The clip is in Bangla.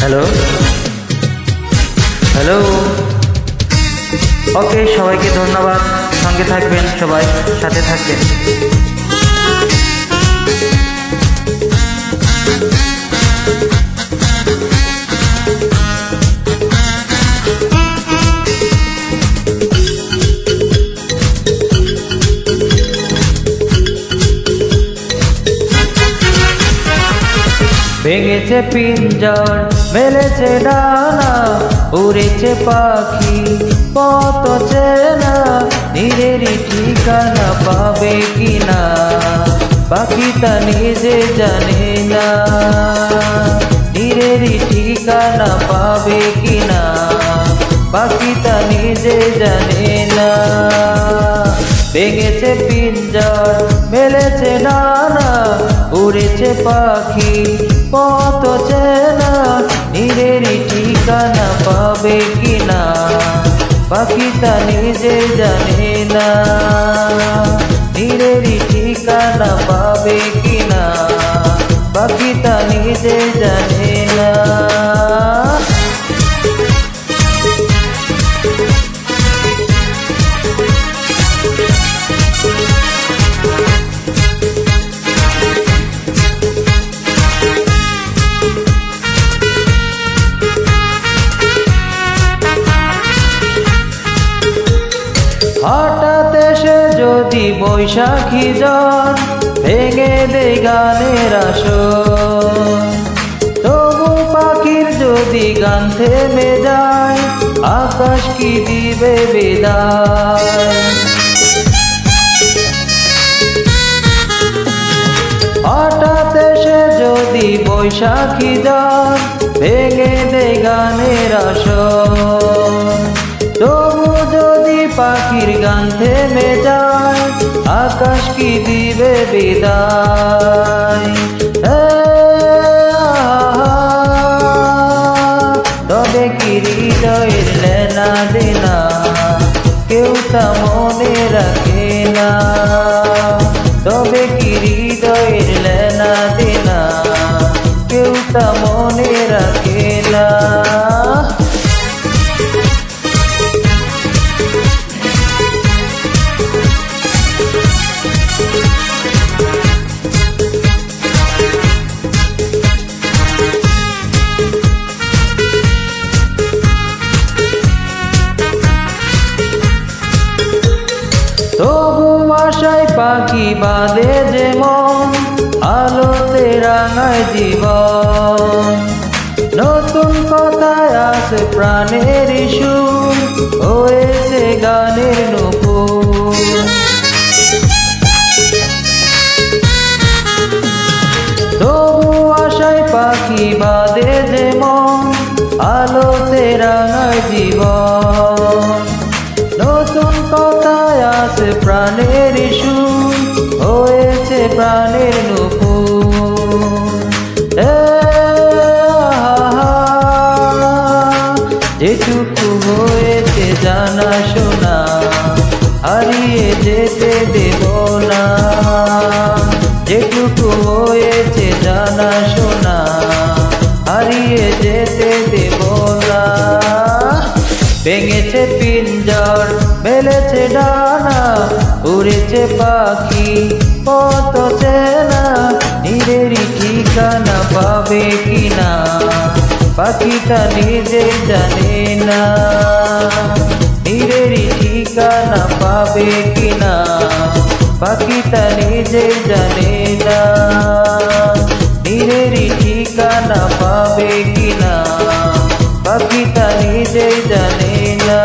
Hello hello. ওকে, সবাইকে ধন্যবাদ। সঙ্গে থাকবেন, সবাই সাথে থাকবেন। ভেঙেছে পিঞ্জর, মেলেছে ডানা, উড়েছে পাখি পথ চেনা, নিজেরই ঠিকানা পাবে কিনা পাখিটা নিজে জানে না, নিজেরই ঠিকানা পাবে কিনা পাখিটা নিজে জানে না। ভেঙেছে পিঞ্জর, মেলেছে ডানা, উড়েছে পাখি পথ চেনা, নিজেরই ঠিকানা পাবে কিনা পাখিটা নিজে জানে না, নিজেরই ঠিকানা পাবে কিনা পাখিটা নিজে জানে না। হঠাৎ এসে যদি বৈশাখী জন ভেঙে দেয় গানের আসর, তবু পাখির যদি গান থেমে যায় আকাশ কি দিবে বিদায়। হঠাৎ এসে যদি বৈশাখী জন ভেঙে দেয় গানের আসর, তবু যদি পাখির গান থেমে যায় আকাশ কি দিবে বিদায়। তবে কি হৃদয়ের লেনা দেনা কেউ তা মনে রাখে না, তবে কি হৃদয়ের লেনা দেনা কেউ তা মনে রাখে না। তবু আশায় পাখি বাঁধে যে মন, আলোতে রাঙায় জীবন, নতুন কথায় আসে প্রাণের সুর, হয়েছে গানের নূপুর। তবু আশায় পাখি বাঁধে যে মন, আলোতে রাঙায় জীবন, নতুন কথায় আসে প্রাণের সুর, হয়েছে প্রাণের নূপুর। যেটুকু হয়েছে জানা শোনা হারিয়ে যেতে দেব না, যেটুকু হয়েছে জানা শোনা হারিয়ে যেতে দেব না। ভেঙেছে পিঞ্জর, মেলেছে ডানা, উড়েছে পাখি পথ চেনা, নিজেরই ঠিকানা পাবে কিনা পাখিটা নিজে জানে না, নিজেরই ঠিকানা পাবে কিনা পাখিটা নিজে জানে না, নিজেরই ঠিকানা পাবে কিনা পাখিটা নিজে জানে না।